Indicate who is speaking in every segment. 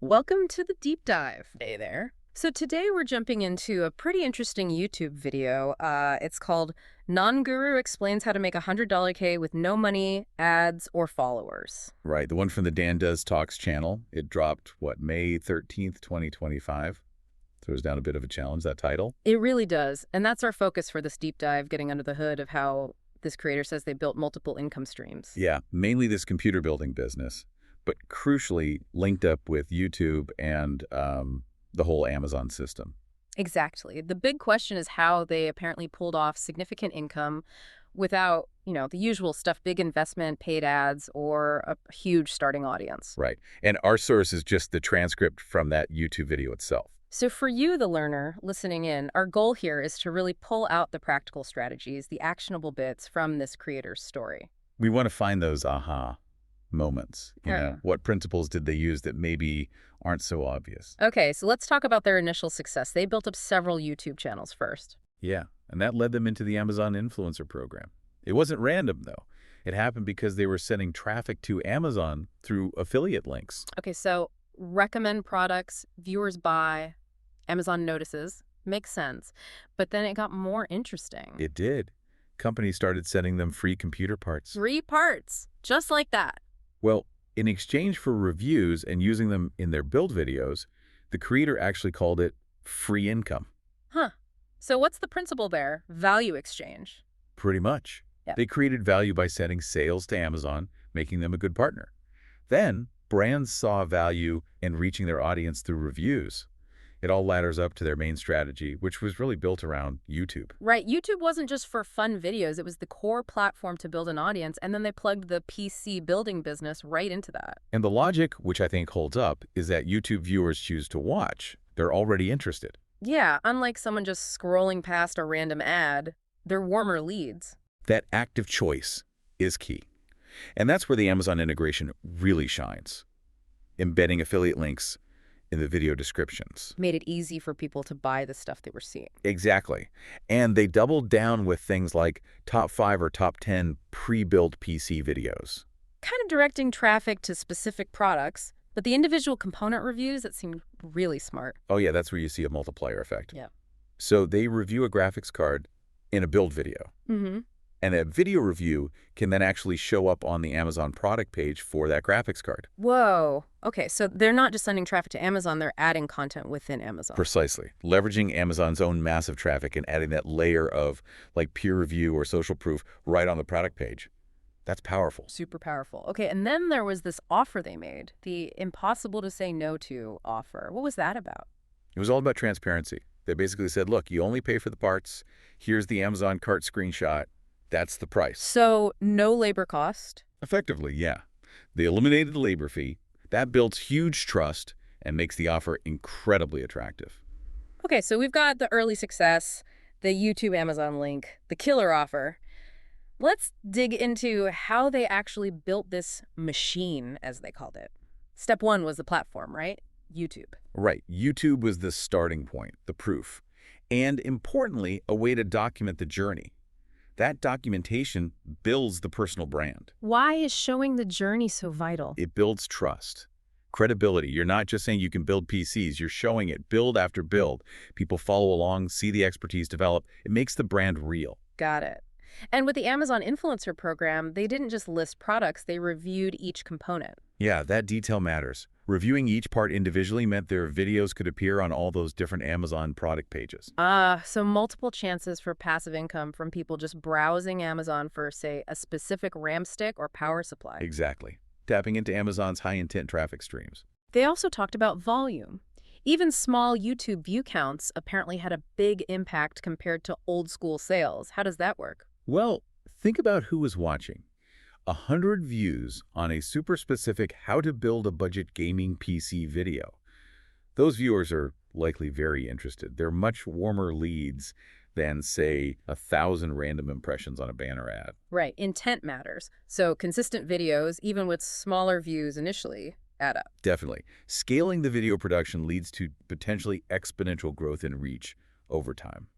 Speaker 1: Welcome to the deep dive. Hey there. So today we're jumping into a pretty interesting YouTube video. It's called Non-Guru Explains How to Make $100K with No Money, Ads, or Followers.
Speaker 2: Right, the one from the Dan Does Talks channel. It dropped, what, May 13th, 2025? Throws down a bit of a challenge, that title.
Speaker 1: It really does. And that's our focus for this deep dive, getting under the hood of how this creator says they built multiple income streams.
Speaker 2: Yeah, mainly this computer building business, but crucially linked up with YouTube and the whole Amazon system.
Speaker 1: Exactly. The big question is how they apparently pulled off significant income without, the usual stuff, big investment, paid ads, or a huge starting audience.
Speaker 2: Right, and our source is just the transcript from that YouTube video itself.
Speaker 1: So for you, the learner, listening in, our goal here is to really pull out the practical strategies, the actionable bits from this creator's story.
Speaker 2: We want to find those aha moments.
Speaker 1: Yeah.
Speaker 2: What principles did they use that maybe aren't so obvious?
Speaker 1: Okay, so let's talk about their initial success. They built up several YouTube channels first.
Speaker 2: Yeah, and that led them into the Amazon Influencer Program. It wasn't random, though. It happened because they were sending traffic to Amazon through affiliate links.
Speaker 1: Okay, so recommend products, viewers buy, Amazon notices. Makes sense. But then it got more interesting.
Speaker 2: It did. Companies started sending them free computer parts.
Speaker 1: 3 parts, just like that.
Speaker 2: Well, in exchange for reviews and using them in their build videos, the creator actually called it free income.
Speaker 1: Huh. So what's the principle there? Value exchange.
Speaker 2: Pretty much.
Speaker 1: Yep.
Speaker 2: They created value by sending sales to Amazon, making them a good partner. Then, brands saw value in reaching their audience through reviews. It all ladders up to their main strategy, which was really built around YouTube.
Speaker 1: Right. YouTube wasn't just for fun videos. It was the core platform to build an audience, and then they plugged the PC building business right into that.
Speaker 2: And the logic, which I think holds up, is that YouTube viewers choose to watch. They're already interested.
Speaker 1: Yeah, unlike someone just scrolling past a random ad, they're warmer leads.
Speaker 2: That active choice is key. And that's where the Amazon integration really shines. Embedding affiliate links in the video descriptions.
Speaker 1: Made it easy for people to buy the stuff they were seeing.
Speaker 2: Exactly. And they doubled down with things like top 5 or top 10 pre-built PC videos.
Speaker 1: Kind of directing traffic to specific products, but the individual component reviews, that seemed really smart.
Speaker 2: Oh yeah, that's where you see a multiplier effect.
Speaker 1: Yeah.
Speaker 2: So they review a graphics card in a build video.
Speaker 1: Mm-hmm.
Speaker 2: And a video review can then actually show up on the Amazon product page for that graphics card.
Speaker 1: Whoa. Okay, so they're not just sending traffic to Amazon, they're adding content within Amazon.
Speaker 2: Precisely. Leveraging Amazon's own massive traffic and adding that layer of like peer review or social proof right on the product page. That's powerful.
Speaker 1: Super powerful. Okay, and then there was this offer they made, the impossible to say no to offer. What was that about?
Speaker 2: It was all about transparency. They basically said, look, you only pay for the parts. Here's the Amazon cart screenshot. That's the price.
Speaker 1: So no labor cost?
Speaker 2: Effectively, yeah. They eliminated the labor fee. That builds huge trust and makes the offer incredibly attractive.
Speaker 1: Okay, so we've got the early success, the YouTube Amazon link, the killer offer. Let's dig into how they actually built this machine, as they called it. Step 1 was the platform, right? YouTube.
Speaker 2: Right. YouTube was the starting point, the proof. And importantly, a way to document the journey. That documentation builds the personal brand.
Speaker 1: Why is showing the journey so vital?
Speaker 2: It builds trust, credibility. You're not just saying you can build PCs. You're showing it build after build. People follow along, see the expertise develop. It makes the brand real.
Speaker 1: Got it. And with the Amazon Influencer Program, they didn't just list products, they reviewed each component.
Speaker 2: Yeah, that detail matters. Reviewing each part individually meant their videos could appear on all those different Amazon product pages.
Speaker 1: So multiple chances for passive income from people just browsing Amazon for, say, a specific RAM stick or power supply.
Speaker 2: Exactly. Tapping into Amazon's high-intent traffic streams.
Speaker 1: They also talked about volume. Even small YouTube view counts apparently had a big impact compared to old-school sales. How does that work?
Speaker 2: Well, think about who was watching. 100 views on a super specific how to build a budget gaming PC video. Those viewers are likely very interested. They're much warmer leads than, say, 1,000 random impressions on a banner ad.
Speaker 1: Right, intent matters. So consistent videos, even with smaller views initially, add up.
Speaker 2: Definitely. Scaling the video production leads to potentially exponential growth in reach over time.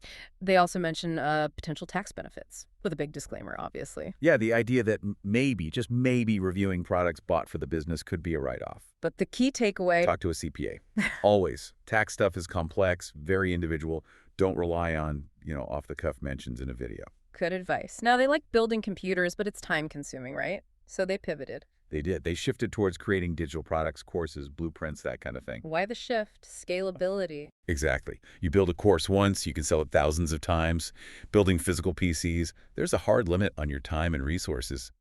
Speaker 1: They also mention potential tax benefits, with a big disclaimer, obviously.
Speaker 2: Yeah, the idea that maybe, just maybe, reviewing products bought for the business could be a write-off.
Speaker 1: But the key takeaway...
Speaker 2: Talk to a CPA. Always. Tax stuff is complex, very individual. Don't rely on, off-the-cuff mentions in a video.
Speaker 1: Good advice. Now, they like building computers, but it's time-consuming, right? So they pivoted.
Speaker 2: They did. They shifted towards creating digital products, courses, blueprints, that kind of thing.
Speaker 1: Why the shift? Scalability.
Speaker 2: Exactly. You build a course once, you can sell it thousands of times. Building physical PCs, there's a hard limit on your time and resources.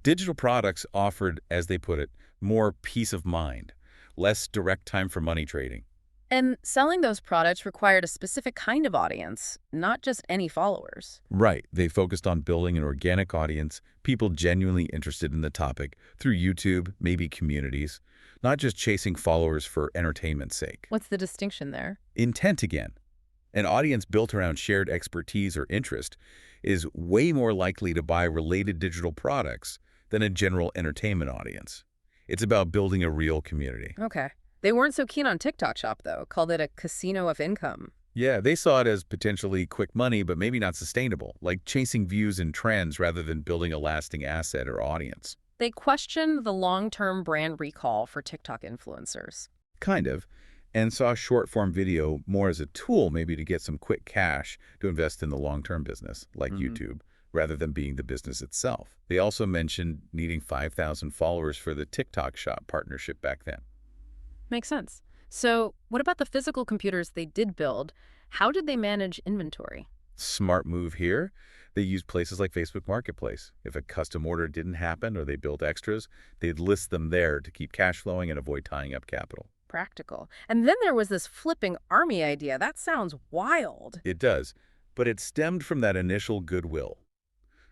Speaker 2: Digital products offered, as they put it, more peace of mind, less direct time for money trading.
Speaker 1: And selling those products required a specific kind of audience, not just any followers.
Speaker 2: Right. They focused on building an organic audience, people genuinely interested in the topic, through YouTube, maybe communities, not just chasing followers for entertainment's sake.
Speaker 1: What's the distinction there?
Speaker 2: Intent again. An audience built around shared expertise or interest is way more likely to buy related digital products than a general entertainment audience. It's about building a real community.
Speaker 1: Okay. They weren't so keen on TikTok Shop, though, called it a casino of income.
Speaker 2: Yeah, they saw it as potentially quick money, but maybe not sustainable, like chasing views and trends rather than building a lasting asset or audience.
Speaker 1: They questioned the long-term brand recall for TikTok influencers.
Speaker 2: Kind of, and saw short-form video more as a tool maybe to get some quick cash to invest in the long-term business, like YouTube, rather than being the business itself. They also mentioned needing 5,000 followers for the TikTok Shop partnership back then.
Speaker 1: Makes sense. So what about the physical computers they did build? How did they manage inventory?
Speaker 2: Smart move here. They used places like Facebook Marketplace. If a custom order didn't happen or they built extras, they'd list them there to keep cash flowing and avoid tying up capital.
Speaker 1: Practical. And then there was this flipping army idea. That sounds wild.
Speaker 2: It does, but it stemmed from that initial goodwill.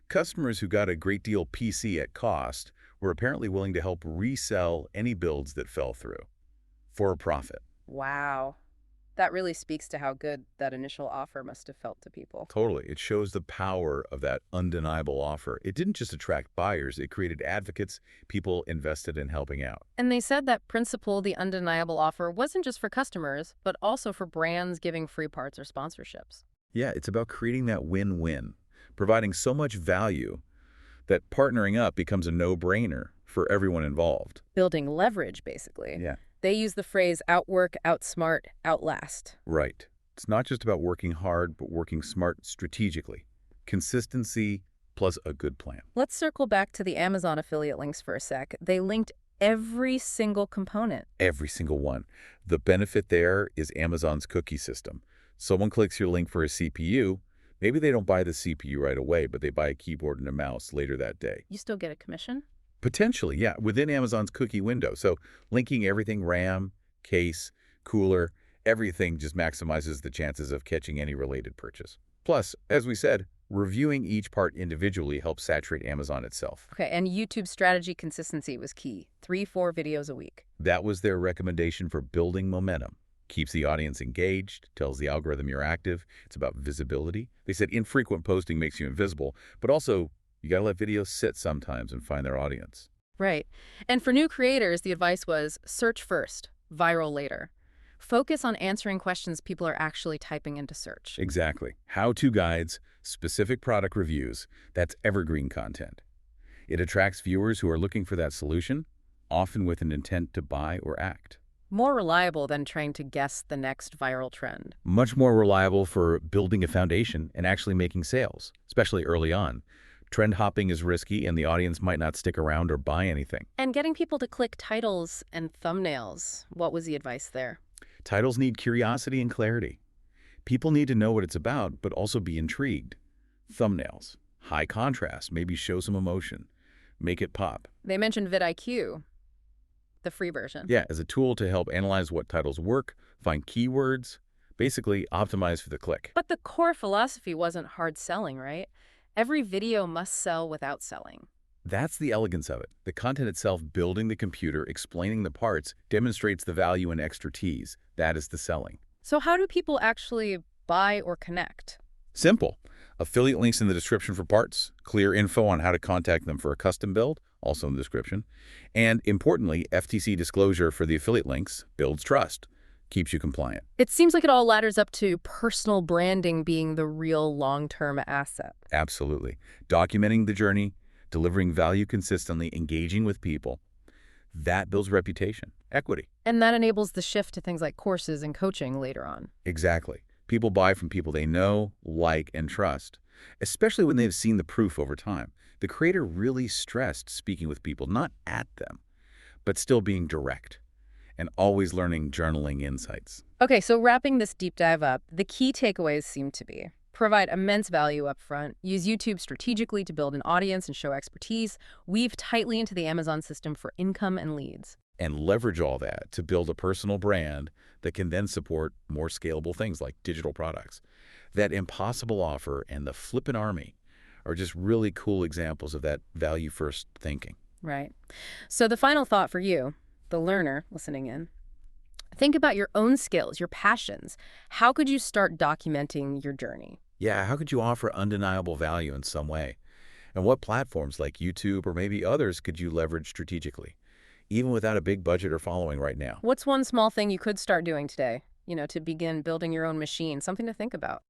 Speaker 2: Customers who got a great deal PC at cost were apparently willing to help resell any builds that fell through for a profit.
Speaker 1: Wow. That really speaks to how good that initial offer must have felt to people.
Speaker 2: Totally. It shows the power of that undeniable offer. It didn't just attract buyers, it created advocates, people invested in helping out.
Speaker 1: And they said that principle, the undeniable offer, wasn't just for customers, but also for brands giving free parts or sponsorships.
Speaker 2: Yeah, it's about creating that win-win, providing so much value that partnering up becomes a no-brainer for everyone involved.
Speaker 1: Building leverage, basically.
Speaker 2: Yeah.
Speaker 1: They use the phrase outwork, outsmart, outlast.
Speaker 2: Right. It's not just about working hard, but working smart strategically. Consistency plus a good plan.
Speaker 1: Let's circle back to the Amazon affiliate links for a sec. They linked every single component.
Speaker 2: Every single one. The benefit there is Amazon's cookie system. Someone clicks your link for a CPU, maybe they don't buy the CPU right away, but they buy a keyboard and a mouse later that day.
Speaker 1: You still get a commission?
Speaker 2: Potentially, yeah, within Amazon's cookie window. So linking everything RAM, case, cooler, everything just maximizes the chances of catching any related purchase. Plus, as we said, reviewing each part individually helps saturate Amazon itself.
Speaker 1: Okay, and YouTube strategy consistency was key. 3-4 videos a week.
Speaker 2: That was their recommendation for building momentum. Keeps the audience engaged, tells the algorithm you're active. It's about visibility. They said infrequent posting makes you invisible, but also you gotta let videos sit sometimes and find their audience.
Speaker 1: Right. And for new creators, the advice was search first, viral later. Focus on answering questions people are actually typing into search.
Speaker 2: Exactly. How-to guides, specific product reviews, that's evergreen content. It attracts viewers who are looking for that solution, often with an intent to buy or act.
Speaker 1: More reliable than trying to guess the next viral trend.
Speaker 2: Much more reliable for building a foundation and actually making sales, especially early on. Trend hopping is risky and the audience might not stick around or buy anything.
Speaker 1: And getting people to click titles and thumbnails. What was the advice there?
Speaker 2: Titles need curiosity and clarity. People need to know what it's about, but also be intrigued. Thumbnails, high contrast, maybe show some emotion. Make it pop.
Speaker 1: They mentioned vidIQ, the free version.
Speaker 2: Yeah, as a tool to help analyze what titles work, find keywords, basically optimize for the click.
Speaker 1: But the core philosophy wasn't hard selling, right? Every video must sell without selling.
Speaker 2: That's the elegance of it. The content itself, building the computer, explaining the parts, demonstrates the value and expertise. That is the selling.
Speaker 1: So how do people actually buy or connect?
Speaker 2: Simple. Affiliate links in the description for parts, clear info on how to contact them for a custom build, also in the description, and importantly, FTC disclosure for the affiliate links builds trust. keeps you compliant.
Speaker 1: It seems like it all ladders up to personal branding being the real long-term asset.
Speaker 2: Absolutely. Documenting the journey, delivering value consistently, engaging with people, that builds reputation, equity.
Speaker 1: And that enables the shift to things like courses and coaching later on.
Speaker 2: Exactly. People buy from people they know, like, and trust, especially when they've seen the proof over time. The creator really stressed speaking with people, not at them, but still being direct and always learning journaling insights.
Speaker 1: Okay, so wrapping this deep dive up, the key takeaways seem to be provide immense value up front, use YouTube strategically to build an audience and show expertise, weave tightly into the Amazon system for income and leads.
Speaker 2: And leverage all that to build a personal brand that can then support more scalable things like digital products. That impossible offer and the flippin' army are just really cool examples of that value-first thinking.
Speaker 1: Right. So the final thought for you, the learner listening in, think about your own skills, your passions. How could you start documenting your journey?
Speaker 2: Yeah, how could you offer undeniable value in some way? And what platforms like YouTube or maybe others could you leverage strategically, even without a big budget or following right now?
Speaker 1: What's one small thing you could start doing today, to begin building your own machine? Something to think about.